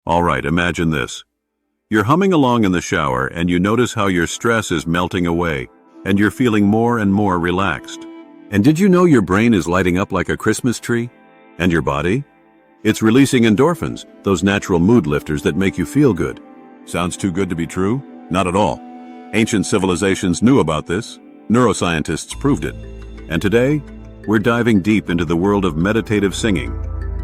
Alright, imagine this. You're humming along in the shower and you notice how your stress is melting away and you're feeling more and more relaxed. And did you know your brain is lighting up like a Christmas tree? And your body? It's releasing endorphins, those natural mood lifters that make you feel good. Sounds too good to be true? Not at all. Ancient civilizations knew about this. Neuroscientists proved it. And today, we're diving deep into the world of meditative singing,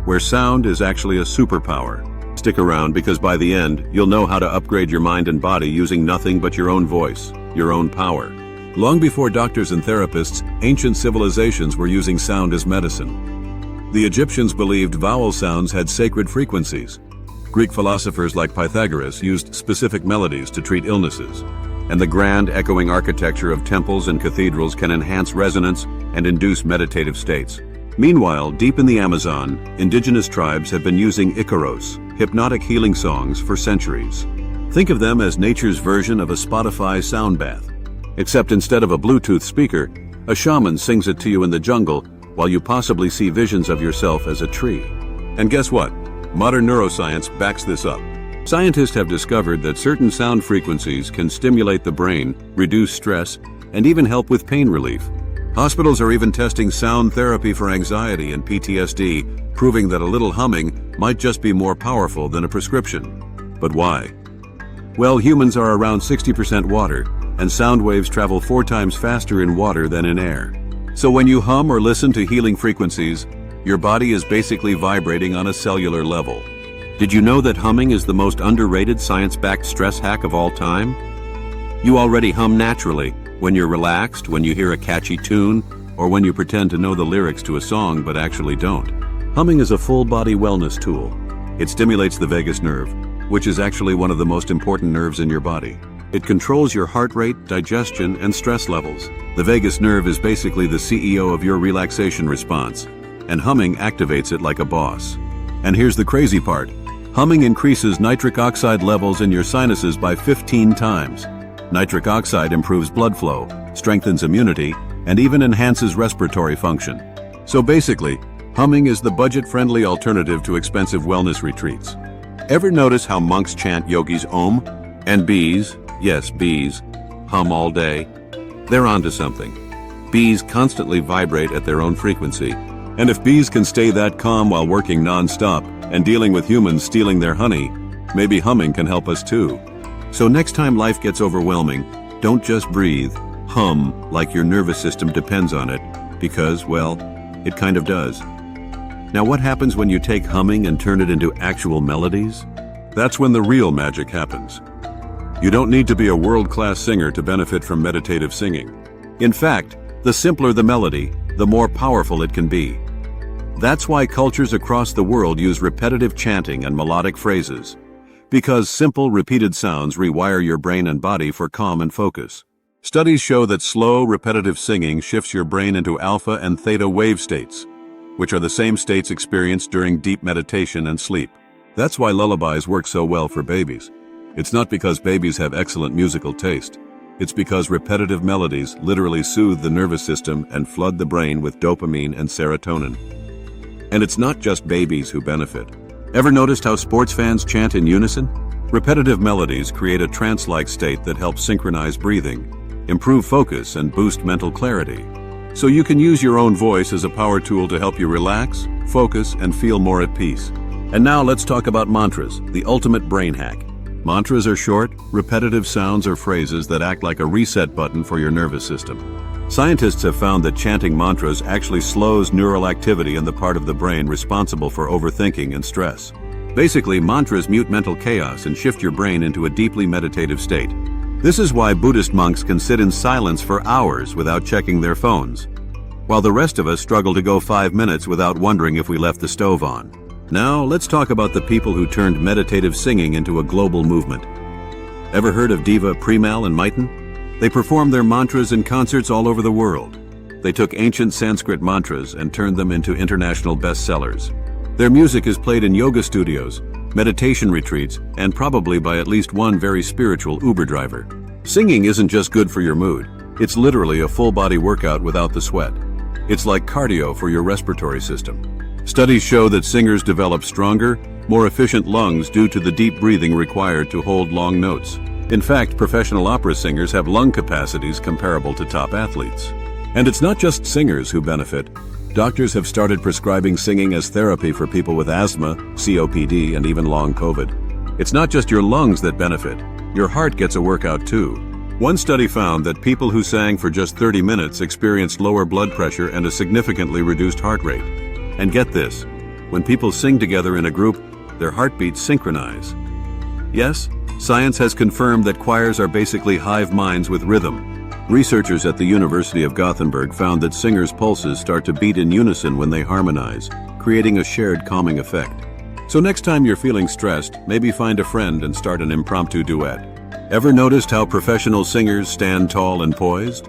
where sound is actually a superpower. Stick around because by the end, you'll know how to upgrade your mind and body using nothing but your own voice, your own power. Long before doctors and therapists, ancient civilizations were using sound as medicine. The Egyptians believed vowel sounds had sacred frequencies. Greek philosophers like Pythagoras used specific melodies to treat illnesses. And the grand, echoing architecture of temples and cathedrals can enhance resonance and induce meditative states. Meanwhile, deep in the Amazon, indigenous tribes have been using Icaros, hypnotic healing songs, for centuries. Think of them as nature's version of a Spotify sound bath. Except instead of a Bluetooth speaker, a shaman sings it to you in the jungle while you possibly see visions of yourself as a tree. And guess what? Modern neuroscience backs this up. Scientists have discovered that certain sound frequencies can stimulate the brain, reduce stress, and even help with pain relief. Hospitals are even testing sound therapy for anxiety and PTSD, proving that a little humming might just be more powerful than a prescription. But why? Well, humans are around 60% water, and sound waves travel 4 times faster in water than in air. So when you hum or listen to healing frequencies, your body is basically vibrating on a cellular level. Did you know that humming is the most underrated science-backed stress hack of all time? You already hum naturally, when you're relaxed, when you hear a catchy tune, or when you pretend to know the lyrics to a song but actually don't. Humming is a full-body wellness tool. It stimulates the vagus nerve, which is actually one of the most important nerves in your body. It controls your heart rate, digestion, and stress levels. The vagus nerve is basically the CEO of your relaxation response, and humming activates it like a boss. And here's the crazy part. Humming increases nitric oxide levels in your sinuses by 15 times. Nitric oxide improves blood flow, strengthens immunity, and even enhances respiratory function. So basically, humming is the budget-friendly alternative to expensive wellness retreats. Ever notice how monks chant yogis Om? And bees, yes, bees, hum all day? They're onto something. Bees constantly vibrate at their own frequency. And if bees can stay that calm while working non-stop and dealing with humans stealing their honey, maybe humming can help us too. So next time life gets overwhelming, don't just breathe, hum like your nervous system depends on it, because, well, it kind of does. Now what happens when you take humming and turn it into actual melodies? That's when the real magic happens. You don't need to be a world-class singer to benefit from meditative singing. In fact, the simpler the melody, the more powerful it can be. That's why cultures across the world use repetitive chanting and melodic phrases. Because simple, repeated sounds rewire your brain and body for calm and focus. Studies show that slow, repetitive singing shifts your brain into alpha and theta wave states, which are the same states experienced during deep meditation and sleep. That's why lullabies work so well for babies. It's not because babies have excellent musical taste. It's because repetitive melodies literally soothe the nervous system and flood the brain with dopamine and serotonin. And it's not just babies who benefit. Ever noticed how sports fans chant in unison? Repetitive melodies create a trance-like state that helps synchronize breathing, improve focus, and boost mental clarity. So you can use your own voice as a power tool to help you relax, focus, and feel more at peace. And now let's talk about mantras, the ultimate brain hack. Mantras are short, repetitive sounds or phrases that act like a reset button for your nervous system. Scientists have found that chanting mantras actually slows neural activity in the part of the brain responsible for overthinking and stress. Basically, mantras mute mental chaos and shift your brain into a deeply meditative state. This is why Buddhist monks can sit in silence for hours without checking their phones, while the rest of us struggle to go 5 minutes without wondering if we left the stove on. Now, let's talk about the people who turned meditative singing into a global movement. Ever heard of Deva Premal and Maitan? They performed their mantras in concerts all over the world. They took ancient Sanskrit mantras and turned them into international bestsellers. Their music is played in yoga studios, meditation retreats, and probably by at least one very spiritual Uber driver. Singing isn't just good for your mood. It's literally a full-body workout without the sweat. It's like cardio for your respiratory system. Studies show that singers develop stronger, more efficient lungs due to the deep breathing required to hold long notes. In fact, professional opera singers have lung capacities comparable to top athletes. And it's not just singers who benefit. Doctors have started prescribing singing as therapy for people with asthma, COPD, and even long COVID. It's not just your lungs that benefit. Your heart gets a workout too. One study found that people who sang for just 30 minutes experienced lower blood pressure and a significantly reduced heart rate. And get this, when people sing together in a group, their heartbeats synchronize. Yes, science has confirmed that choirs are basically hive minds with rhythm. Researchers at the University of Gothenburg found that singers' pulses start to beat in unison when they harmonize, creating a shared calming effect. So next time you're feeling stressed, maybe find a friend and start an impromptu duet. Ever noticed how professional singers stand tall and poised?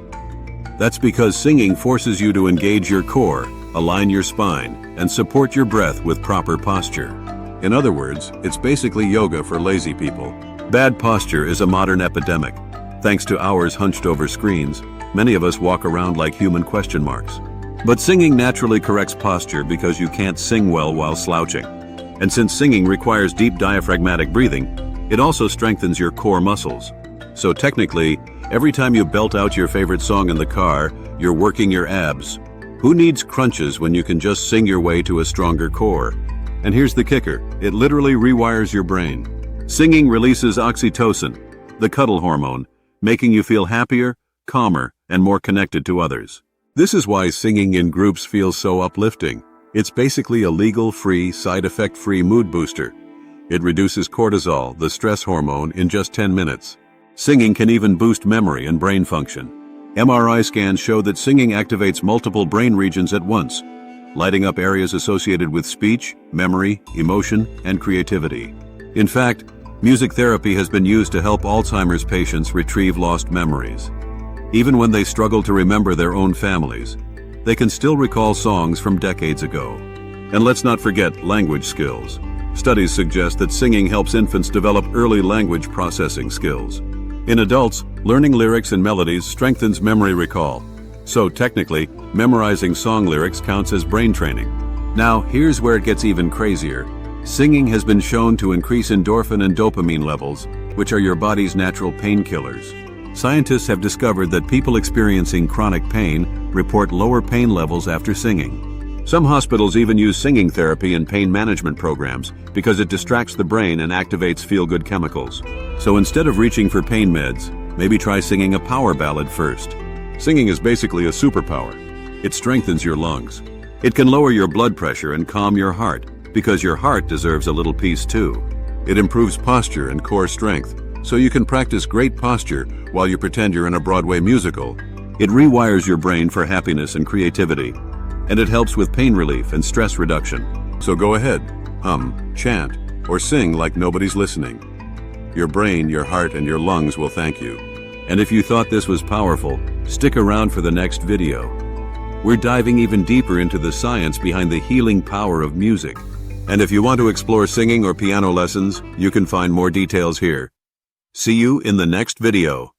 That's because singing forces you to engage your core, align your spine, and support your breath with proper posture. In other words, it's basically yoga for lazy people. Bad posture is a modern epidemic. Thanks to hours hunched over screens, many of us walk around like human question marks. But singing naturally corrects posture because you can't sing well while slouching. And since singing requires deep diaphragmatic breathing, it also strengthens your core muscles. So technically, every time you belt out your favorite song in the car, you're working your abs. Who needs crunches when you can just sing your way to a stronger core? And here's the kicker, it literally rewires your brain. Singing releases oxytocin, the cuddle hormone, making you feel happier, calmer, and more connected to others. This is why singing in groups feels so uplifting. It's basically a legal-free, side-effect-free mood booster. It reduces cortisol, the stress hormone, in just 10 minutes. Singing can even boost memory and brain function. MRI scans show that singing activates multiple brain regions at once, lighting up areas associated with speech, memory, emotion, and creativity. In fact, music therapy has been used to help Alzheimer's patients retrieve lost memories. Even when they struggle to remember their own families, they can still recall songs from decades ago. And let's not forget language skills. Studies suggest that singing helps infants develop early language processing skills. In adults, learning lyrics and melodies strengthens memory recall. So technically, memorizing song lyrics counts as brain training. Now, here's where it gets even crazier. Singing has been shown to increase endorphin and dopamine levels, which are your body's natural painkillers. Scientists have discovered that people experiencing chronic pain report lower pain levels after singing. Some hospitals even use singing therapy in pain management programs because it distracts the brain and activates feel-good chemicals. So instead of reaching for pain meds, maybe try singing a power ballad first. Singing is basically a superpower. It strengthens your lungs. It can lower your blood pressure and calm your heart, because your heart deserves a little peace too. It improves posture and core strength, so you can practice great posture while you pretend you're in a Broadway musical. It rewires your brain for happiness and creativity, and it helps with pain relief and stress reduction. So go ahead, hum, chant, or sing like nobody's listening. Your brain, your heart, and your lungs will thank you. And if you thought this was powerful, stick around for the next video. We're diving even deeper into the science behind the healing power of music. And if you want to explore singing or piano lessons, you can find more details here. See you in the next video.